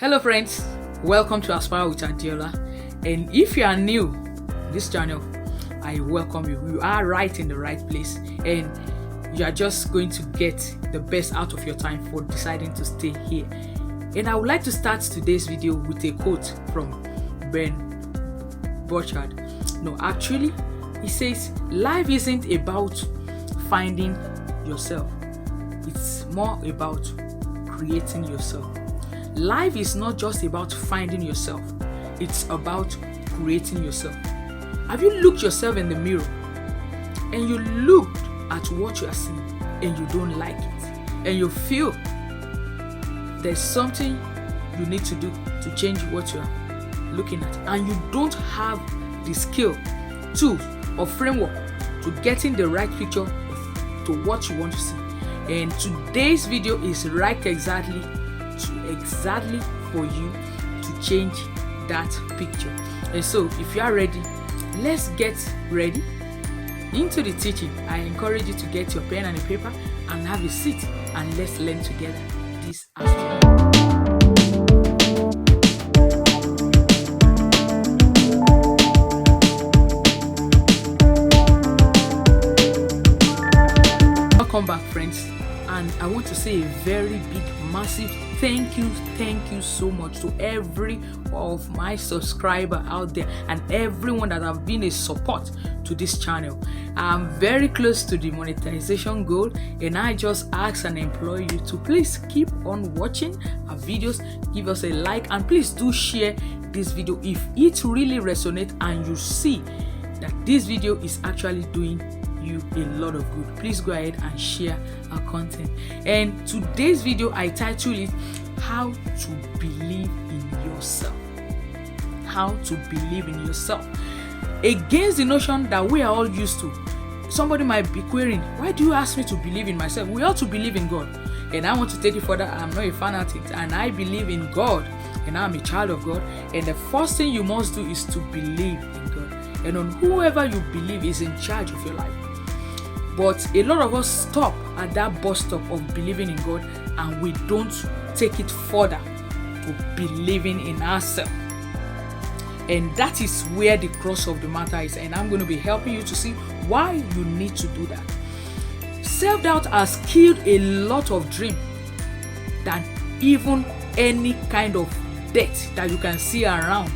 Hello friends, welcome to Aspire with Adiola. And if you are new to this channel, I welcome you. You are right in the right place and you are just going to get the best out of your time for deciding to stay here. And I would like to start today's video with a quote from Ben Burchard. No, actually, he says, life isn't about finding yourself. It's more about creating yourself. Life is not just about finding yourself. It's about creating yourself. Have you looked yourself in the mirror and you looked at what you are seeing and you don't like it and you feel there's something you need to do to change what you are looking at and you don't have the skill, tools or framework to getting the right picture to what you want to see? And today's video is right exactly for you to change that picture. And so if you are ready, let's get ready into the teaching. I encourage you to get your pen and a paper and have a seat and let's learn together this afternoon. Welcome back, friends, and I want to say a very big, massive thank you so much to every of my subscriber out there and everyone that have been a support to this channel. I'm very close to the monetization goal and I just ask and implore you to please keep on watching our videos, give us a like, and please do share this video if it really resonates and you see that this video is actually doing you a lot of good. Please go ahead and share our content. And today's video I titled it How to Believe in Yourself. How to believe in yourself. Against the notion that we are all used to. Somebody might be querying, why do you ask me to believe in myself? We ought to believe in God. And I want to take it further. I'm not a fanatic and I believe in God and I'm a child of God. And the first thing you must do is to believe in God. And on whoever you believe is in charge of your life. But a lot of us stop at that bus stop of believing in God and we don't take it further to believing in ourselves. And that is where the crux of the matter is. And I'm going to be helping you to see why you need to do that. Self-doubt has killed a lot of dreams than even any kind of debt that you can see around.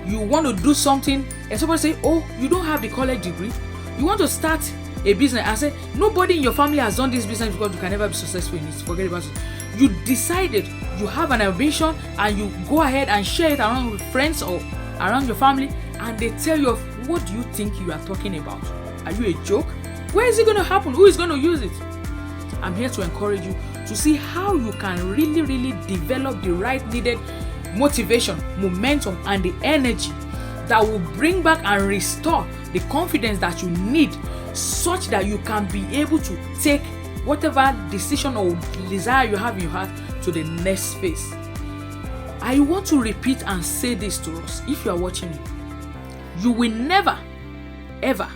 You want to do something and somebody say, oh, you don't have the college degree. You want to start a business and say, nobody in your family has done this business because you can never be successful in it. Forget about it. You decided you have an ambition and you go ahead and share it around with friends or around your family and they tell you, what do you think you are talking about? Are you a joke? Where is it going to happen? Who is going to use it? I'm here to encourage you to see how you can really develop the right needed motivation, momentum, and the energy that will bring back and restore the confidence that you need such that you can be able to take whatever decision or desire you have in your heart to the next phase. I want to repeat and say this to us. If you are watching me, you will never ever,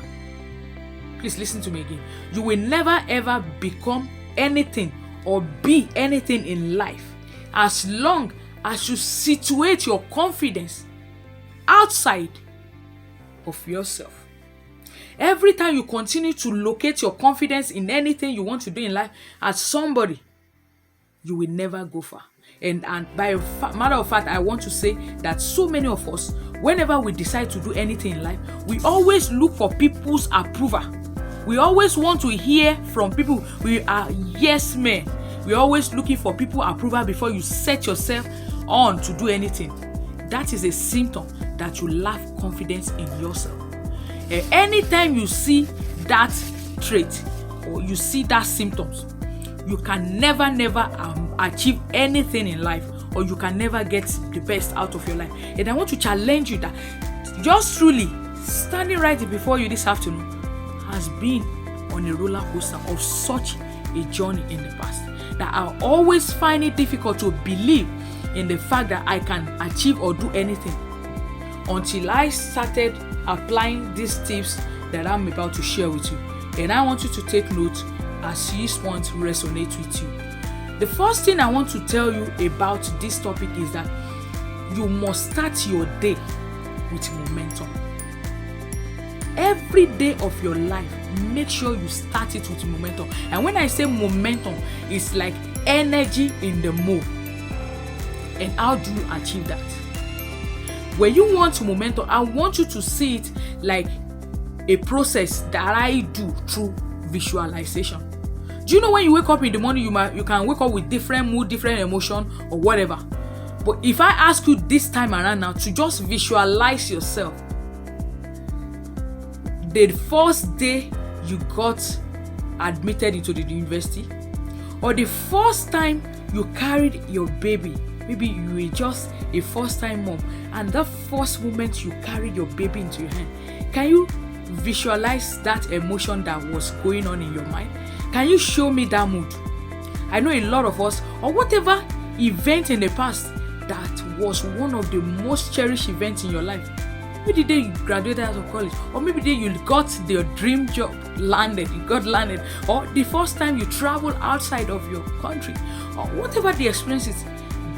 please listen to me again, you will never ever become anything or be anything in life as long as you situate your confidence outside of yourself. Every time you continue to locate your confidence in anything you want to do in life as somebody, you will never go far. And by a matter of fact, I want to say that so many of us, whenever we decide to do anything in life, we always look for people's approval. We always want to hear from people. We are yes men. We're always looking for people's approval before you set yourself on to do anything. That is a symptom that you lack confidence in yourself. And anytime you see that trait or you see that symptoms, you can never achieve anything in life, or you can never get the best out of your life. And I want to challenge you that just truly standing right before you this afternoon has been on a roller coaster of such a journey in the past that I always find it difficult to believe in the fact that I can achieve or do anything until I started applying these tips that I'm about to share with you. And I want you to take note as these ones resonate with you. The first thing I want to tell you about this topic is that you must start your day with momentum. Every day of your life, make sure you start it with momentum. And when I say momentum, it's like energy in the move. And how do you achieve that? When you want momentum, I want you to see it like a process that I do through visualization. Do you know when you wake up in the morning, you can wake up with different mood, different emotion, or whatever. But if I ask you this time around now to just visualize yourself, the first day you got admitted into the university, or the first time you carried your baby, maybe you were just a first-time mom, and that first moment you carried your baby into your hand, can you visualize that emotion that was going on in your mind? Can you show me that mood? I know a lot of us, or whatever event in the past that was one of the most cherished events in your life. Maybe the day you graduated out of college, or maybe the day you got your dream job landed, or the first time you traveled outside of your country, or whatever the experience is,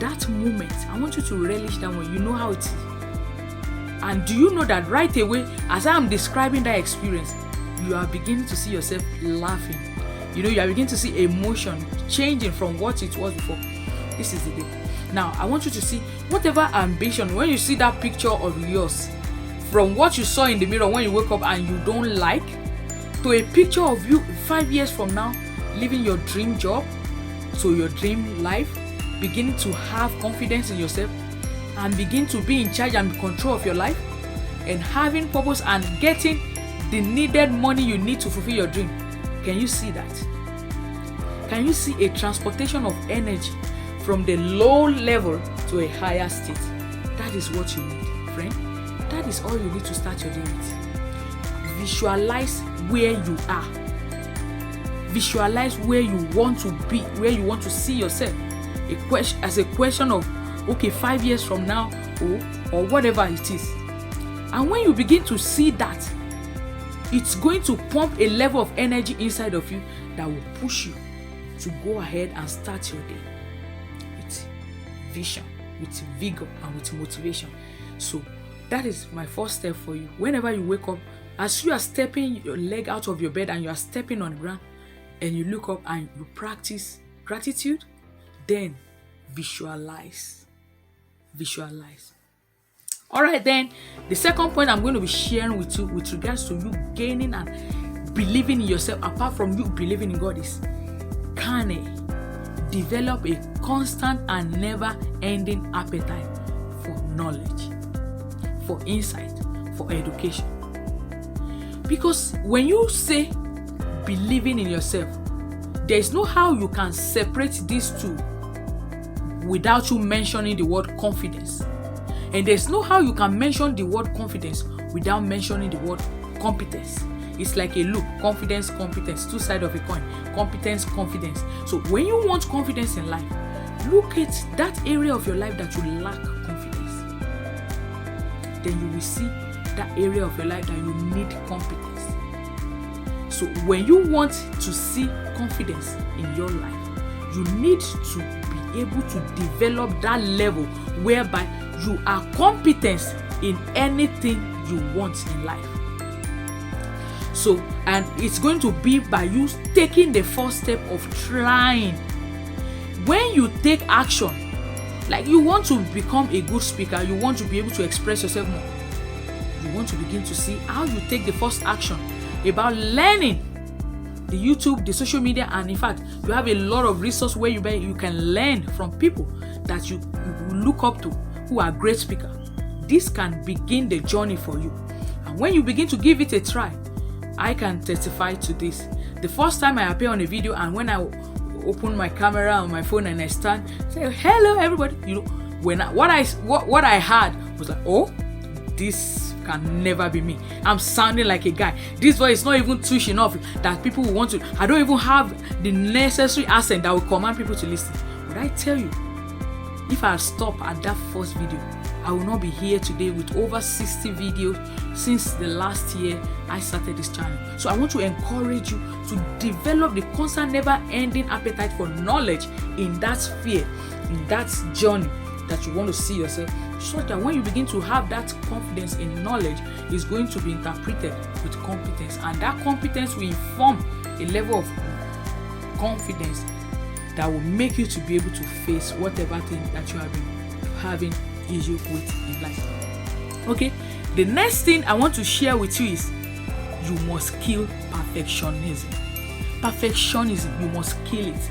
that moment, I want you to relish that one. You know how it is. And do you know that right away, as I am describing that experience, you are beginning to see yourself laughing. You are beginning to see emotion changing from what it was before. This is the day. Now, I want you to see whatever ambition, when you see that picture of yours, from what you saw in the mirror when you wake up and you don't like, to a picture of you 5 years from now, living your dream job, to your dream life, beginning to have confidence in yourself, and begin to be in charge and control of your life, and having purpose and getting the needed money you need to fulfill your dream. Can you see that? Can you see a transportation of energy from the low level to a higher state? That is what you need, friend. That is all you need to start your day with. Visualize where you are. Visualize where you want to be, where you want to see yourself. As a question of, okay, 5 years from now, or whatever it is. And when you begin to see that, it's going to pump a level of energy inside of you that will push you to go ahead and start your day with vision, with vigor, and with motivation. So that is my first step for you. Whenever you wake up, as you are stepping your leg out of your bed and you are stepping on the ground, and you look up and you practice gratitude, then visualize. All right, then the second point I'm going to be sharing with you with regards to you gaining and believing in yourself, apart from you believing in God, is develop a constant and never-ending appetite for knowledge, for insight, for education. Because when you say believing in yourself, there is no how you can separate these two without you mentioning the word confidence. And there's no how you can mention the word confidence without mentioning the word competence. It's like a loop, confidence, competence, two sides of a coin, competence, confidence. So when you want confidence in life, look at that area of your life that you lack confidence. Then you will see that area of your life that you need competence. So when you want to see confidence in your life, you need to be able to develop that level whereby you are competent in anything you want in life. So, and it's going to be by you taking the first step of trying. When you take action, like you want to become a good speaker, you want to be able to express yourself more, you want to begin to see how you take the first action about learning the YouTube, the social media, and in fact, you have a lot of resources where you can learn from people that you look up to who are great speakers. This can begin the journey for you. And when you begin to give it a try, I can testify to this. The first time I appear on a video, and when I open my camera on my phone and I stand, say hello everybody, what I had was like, oh, this can never be me. I'm sounding like a guy. This voice is not even tush enough that people will want to. I don't even have the necessary accent that will command people to listen. But I tell you, if I stop at that first video, I will not be here today with over 60 videos since the last year I started this channel. So I want to encourage you to develop the constant, never-ending appetite for knowledge in that sphere, in that journey that you want to see yourself, so that when you begin to have that confidence in knowledge, it's going to be interpreted with competence, and that competence will inform a level of confidence that will make you to be able to face whatever thing that you have been having issue with in life. Okay, the next thing I want to share with you is you must kill perfectionism. Perfectionism, you must kill it.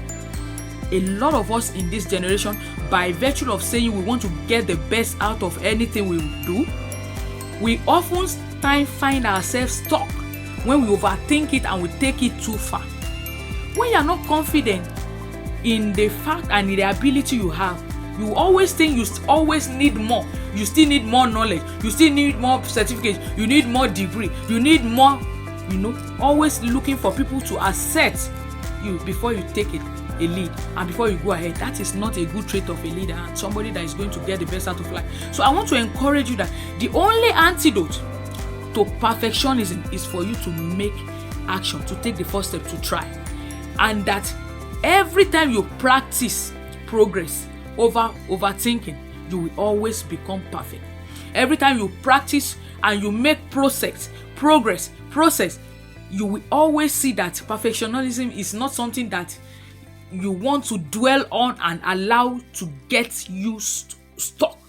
A lot of us in this generation, by virtue of saying we want to get the best out of anything we do, we often find ourselves stuck when we overthink it and we take it too far. When you are not confident in the fact and in the ability you have, you always think you always need more. You still need more knowledge. You still need more certificates. You need more degree. You need more, always looking for people to accept you before you take it. A lead and before you go ahead. That is not a good trait of a leader and somebody that is going to get the best out of life. So I want to encourage you that the only antidote to perfectionism is for you to make action, to take the first step, to try, and that every time you practice progress over overthinking, you will always become perfect. Every time you practice and you make progress, you will always see that perfectionism is not something that you want to dwell on and allow to get you stuck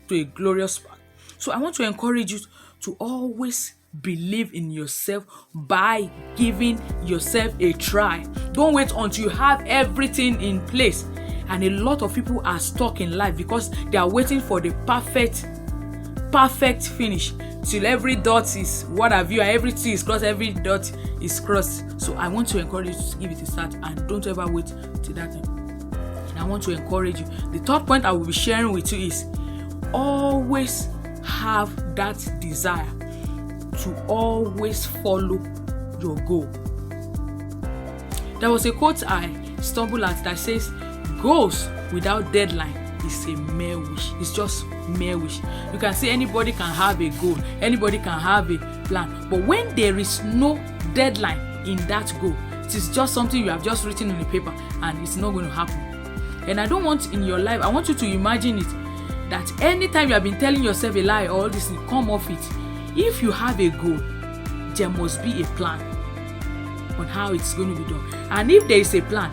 to a glorious path. So I want to encourage you to always believe in yourself by giving yourself a try. Don't wait until you have everything in place. And a lot of people are stuck in life because they are waiting for the perfect finish, till every dot is what have you, and every T is crossed, every dot is crossed. So I want to encourage you to give it a start and don't ever wait till that time. And I want to encourage you. The third point I will be sharing with you is always have that desire to always follow your goal. There was a quote I stumbled at that says, "Goals without deadline is a mere wish." It's just mere wish. You can say anybody can have a goal, anybody can have a plan, but when there is no deadline in that goal, it is just something you have just written on the paper and it's not going to happen. And I don't want in your life, I want you to imagine it, that anytime you have been telling yourself a lie or all this, come off it. If you have a goal, there must be a plan on how it's going to be done. And if there is a plan,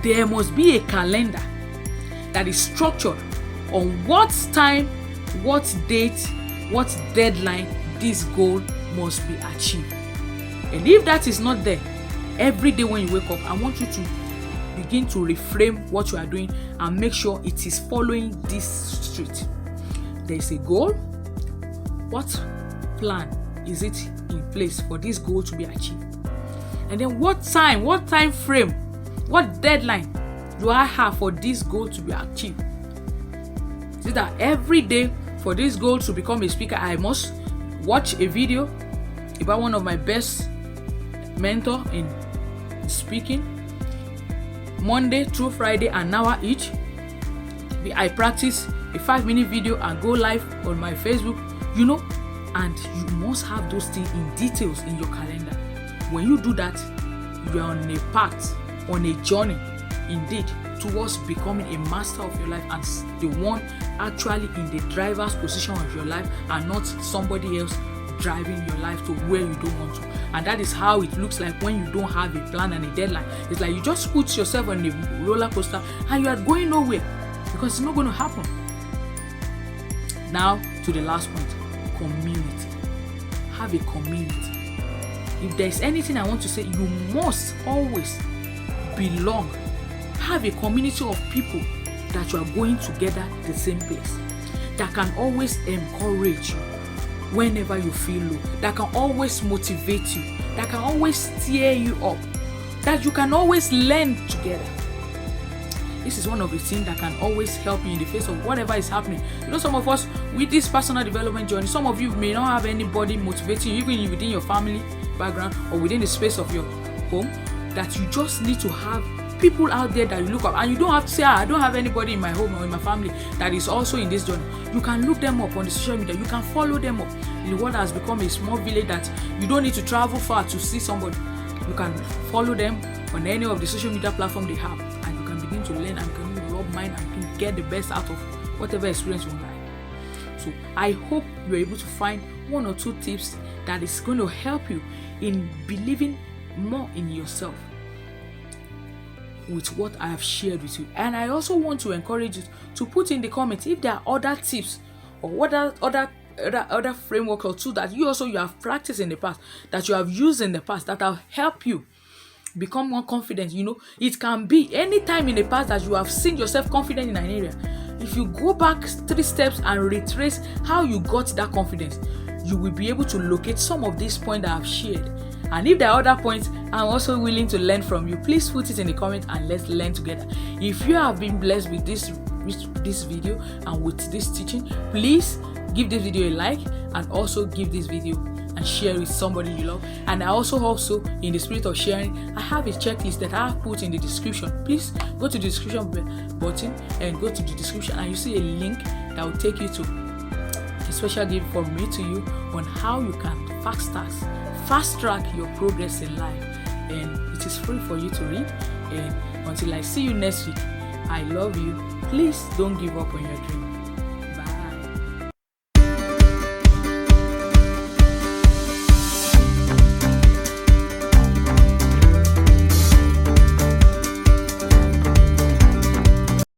there must be a calendar that is structured on what time, what date, what deadline this goal must be achieved. And if that is not there, every day when you wake up, I want you to begin to reframe what you are doing and make sure it is following this street. There is a goal. What plan is it in place for this goal to be achieved? And then what time frame, what deadline do I have for this goal to be achieved? See that every day for this goal to become a speaker, I must watch a video about one of my best mentor in speaking, Monday through Friday, an hour each. I practice a 5-minute video and go live on my Facebook, and you must have those things in details in your calendar. When you do that, you are on a path, on a journey indeed towards becoming a master of your life and the one actually in the driver's position of your life and not somebody else driving your life to where you don't want to. And that is how it looks like when you don't have a plan and a deadline. It's like you just put yourself on a roller coaster and you are going nowhere because it's not going to happen. Now to the last point, community. Have a community. If there's anything I want to say, you must always belong. Have a community of people that you are going together the same place, that can always encourage you whenever you feel low, that can always motivate you, that can always steer you up, that you can always learn together. This is one of the things that can always help you in the face of whatever is happening. Some of us with this personal development journey, some of you may not have anybody motivating you, even within your family background or within the space of your home, that you just need to have people out there that you look up, and you don't have to say, I don't have anybody in my home or in my family that is also in this journey. You can look them up on the social media. You can follow them up. The world has become a small village that you don't need to travel far to see somebody. You can follow them on any of the social media platforms they have, and you can begin to learn, and you can rub mind, and you can get the best out of whatever experience you like. So I hope you're able to find 1 or 2 tips that is going to help you in believing more in yourself with what I have shared with you. And I also want to encourage you to put in the comments if there are other tips or other framework or tools that you have practiced in the past, that you have used in the past, that will help you become more confident. It can be any time in the past that you have seen yourself confident in an area. If you go back 3 steps and retrace how you got that confidence, you will be able to locate some of these points that I've shared. And if there are other points, I'm also willing to learn from you. Please put it in the comments and let's learn together. If you have been blessed with this video and with this teaching, please give this video a like, and also give this video and share with somebody you love. And I also, in the spirit of sharing, I have a checklist that I have put in the description. Please go to the description button and go to the description, and you see a link that will take you to a special gift from me to you on how you can fast track your progress in life. And it is free for you to read. And until I see you next week, I love you. Please don't give up on your dream.